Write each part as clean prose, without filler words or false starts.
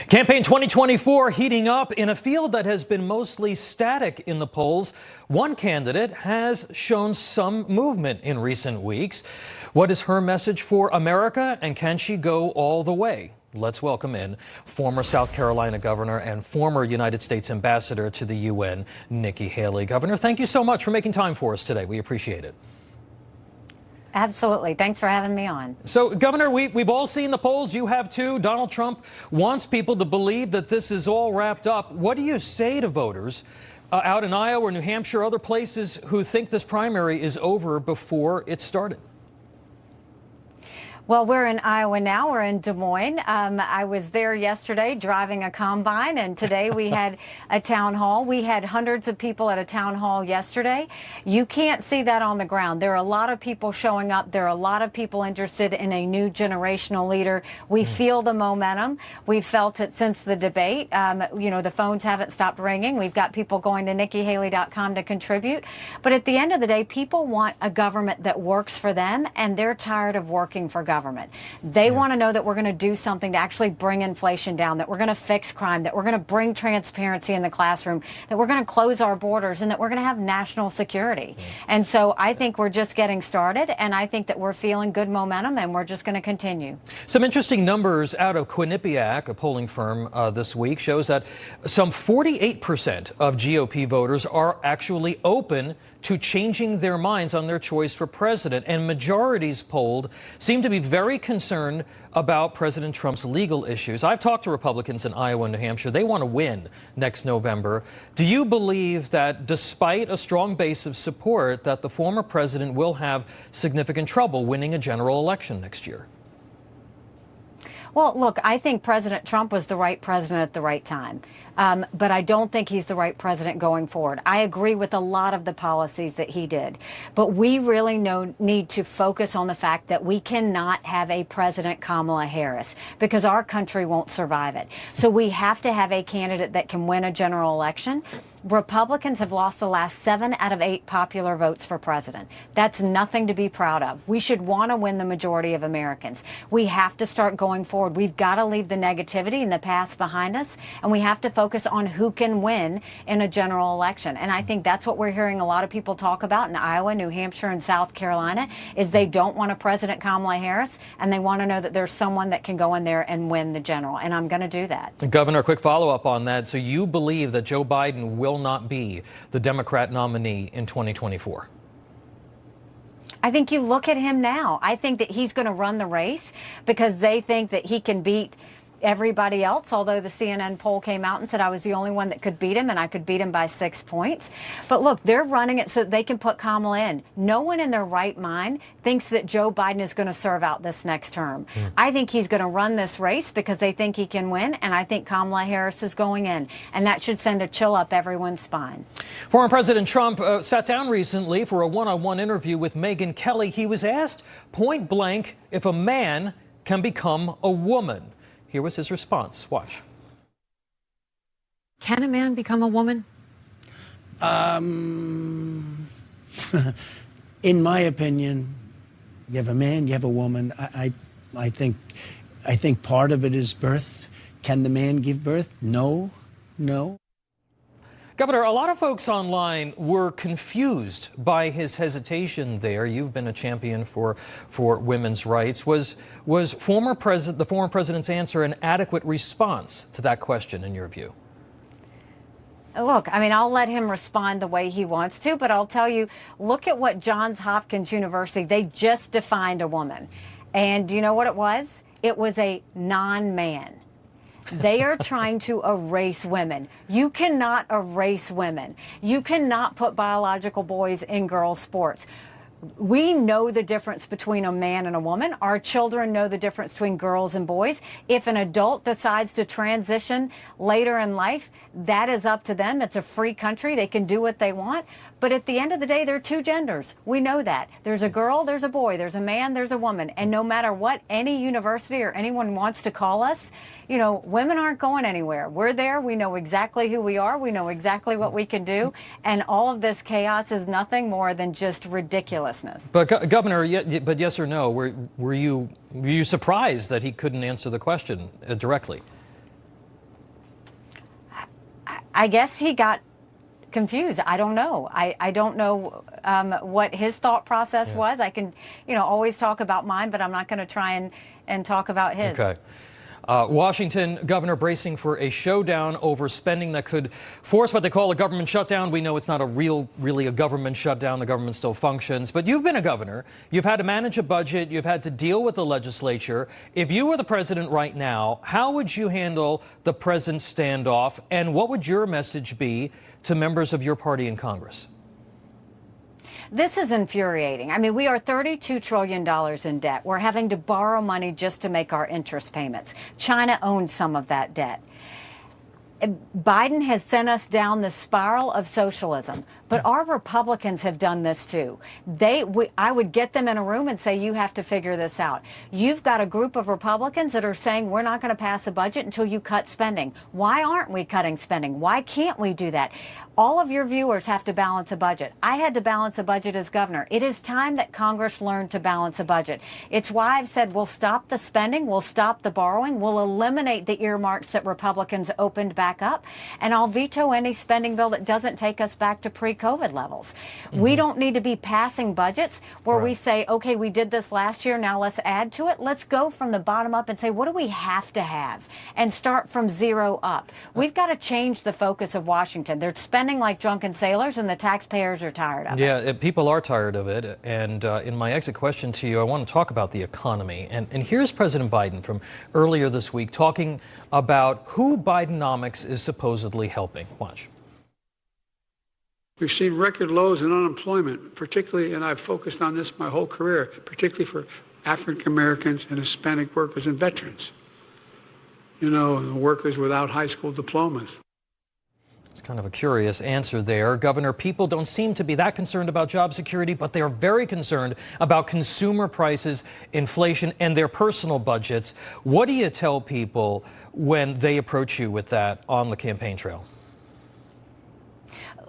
Campaign 2024 heating up in a field that has been mostly static in the polls. One candidate has shown some movement in recent weeks. What is her message for America, and can she go all the way? Let's welcome in former South Carolina governor and former United States ambassador to the UN, Nikki Haley. Governor, thank you so much for making time for us today. We appreciate it. Absolutely. Thanks for having me on. So, Governor, we've all seen the polls. You have too. Donald Trump wants people to believe that this is all wrapped up. What do you say to voters out in Iowa or New Hampshire, other places, who think this primary is over before it started? Well, we're in Iowa now. We're in Des Moines. I was there yesterday driving a combine, and today we had a town hall. We had hundreds of people at a town hall yesterday. You can't see that on the ground. There are a lot of people showing up. There are a lot of people interested in a new generational leader. We feel the momentum. We've felt it since the debate. The phones haven't stopped ringing. We've got people going to NikkiHaley.com to contribute. But at the end of the day, people want a government that works for them, and they're tired of working for government. They want to know that we're going to do something to actually bring inflation down, that we're going to fix crime, that we're going to bring transparency in the classroom, that we're going to close our borders, and that we're going to have national security. And so I think we're just getting started, and I think that we're feeling good momentum, and we're just going to continue. Some interesting numbers out of Quinnipiac, a polling firm, this week shows that some 48% of GOP voters are actually open to changing their minds on their choice for president. And majorities polled seem to be very concerned about President Trump's legal issues. I've talked to Republicans in Iowa and New Hampshire. They want to win next November. Do you believe that despite a strong base of support, that the former president will have significant trouble winning a general election next year? Well, look, I think President Trump was the right president at the right time. But I don't think he's the right president going forward. I agree with a lot of the policies that he did. But we really need to focus on the fact that we cannot have a President Kamala Harris because our country won't survive it. So we have to have a candidate that can win a general election. Republicans have lost the last 7 out of 8 popular votes for president. That's nothing to be proud of. We should want to win the majority of Americans. We have to start going forward. We've got to leave the negativity in the past behind us, and we have to focus on who can win in a general election. And I think that's what we're hearing a lot of people talk about in Iowa, New Hampshire, and South Carolina, is they don't want a President Kamala Harris, and they want to know that there's someone that can go in there and win the general. And I'm going to do that. Governor, quick follow-up on that. So you believe that Joe Biden will not be the Democrat nominee in 2024? I think you look at him now. I think that he's going to run the race because they think that he can beat everybody else, although the CNN poll came out and said I was the only one that could beat him, and I could beat him by 6 points. But look, they're running it so they can put Kamala in. No one in their right mind thinks that Joe Biden is going to serve out this next term. I think he's going to run this race because they think he can win, and I think Kamala Harris is going in, and that should send a chill up everyone's spine. Former President Trump sat down recently for a one-on-one interview with Megyn Kelly. He was asked point blank if a man can become a woman. Here was his response. Watch. Can a man become a woman? In my opinion, you have a man, you have a woman. I think part of it is birth. Can the man give birth? No. Governor, a lot of folks online were confused by his hesitation there. You've been a champion for women's rights. Was the former president's answer an adequate response to that question, in your view? Look, I mean, I'll let him respond the way he wants to, but I'll tell you, look at what Johns Hopkins University, they just defined a woman. And do you know what it was? It was a non-man. They are trying to erase women. You cannot erase women. You cannot put biological boys in girls' sports. We know the difference between a man and a woman. Our children know the difference between girls and boys. If an adult decides to transition later in life, that is up to them. It's a free country. They can do what they want. But at the end of the day, there are 2 genders. We know that. There's a girl, there's a boy, there's a man, there's a woman. And no matter what any university or anyone wants to call us, you know, women aren't going anywhere. We're there. We know exactly who we are. We know exactly what we can do. And all of this chaos is nothing more than just ridiculousness. But Governor, but yes or no, were you surprised that he couldn't answer the question directly? I guess he got confused. I don't know. I don't know what his thought process was. I can, always talk about mine, but I'm not going to try and talk about his. Okay. Washington governor bracing for a showdown over spending that could force what they call a government shutdown. We know it's not really a government shutdown. The government still functions. But you've been a governor. You've had to manage a budget. You've had to deal with the legislature. If you were the president right now, how would you handle the president's standoff? And what would your message be to members of your party in Congress? This is infuriating. I mean, we are $32 trillion in debt. We're having to borrow money just to make our interest payments. China owns some of that debt. Biden has sent us down the spiral of socialism, but our Republicans have done this too. I would get them in a room and say, you have to figure this out. You've got a group of Republicans that are saying we're not going to pass a budget until you cut spending. Why aren't we cutting spending? Why can't we do that? All of your viewers have to balance a budget. I had to balance a budget as governor. It is time that Congress learned to balance a budget. It's why I've said we'll stop the spending, we'll stop the borrowing, we'll eliminate the earmarks that Republicans opened back up, and I'll veto any spending bill that doesn't take us back to pre-COVID levels. We don't need to be passing budgets where we say, okay, we did this last year, now let's add to it. Let's go from the bottom up and say, what do we have to have? And start from zero up. We've got to change the focus of Washington. They're spending like drunken sailors, and the taxpayers are tired of it. Yeah, people are tired of it. And in my exit question to you, I want to talk about the economy. And here's President Biden from earlier this week talking about who Bidenomics is supposedly helping. Watch. We've seen record lows in unemployment, particularly, and I've focused on this my whole career, particularly for African Americans and Hispanic workers and veterans. Workers without high school diplomas. It's kind of a curious answer there. Governor, people don't seem to be that concerned about job security, but they are very concerned about consumer prices, inflation, and their personal budgets. What do you tell people when they approach you with that on the campaign trail?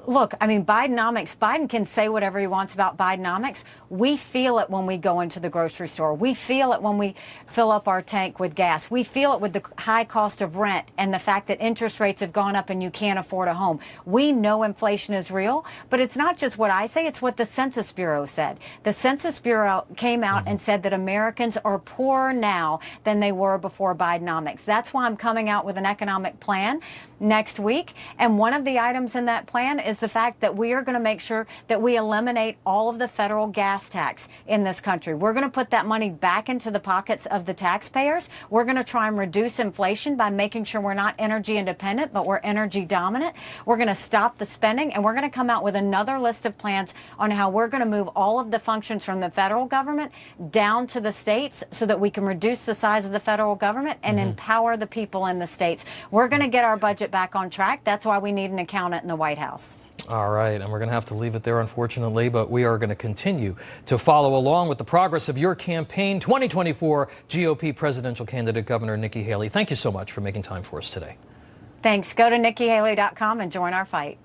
Look, I mean, Bidenomics, Biden can say whatever he wants about Bidenomics. We feel it when we go into the grocery store. We feel it when we fill up our tank with gas. We feel it with the high cost of rent and the fact that interest rates have gone up and you can't afford a home. We know inflation is real, but it's not just what I say, it's what the Census Bureau said. The Census Bureau came out and said that Americans are poorer now than they were before Bidenomics. That's why I'm coming out with an economic plan next week. And one of the items in that plan is the fact that we are going to make sure that we eliminate all of the federal gas tax in this country. We're going to put that money back into the pockets of the taxpayers. We're going to try and reduce inflation by making sure we're not energy independent, but we're energy dominant. We're going to stop the spending, and we're going to come out with another list of plans on how we're going to move all of the functions from the federal government down to the states so that we can reduce the size of the federal government and empower the people in the states. We're going to get our budget back on track. That's why we need an accountant in the White House. All right, and we're going to have to leave it there, unfortunately, but we are going to continue to follow along with the progress of your campaign. 2024 GOP presidential candidate Governor Nikki Haley, thank you so much for making time for us today. Thanks. Go to NikkiHaley.com and join our fight.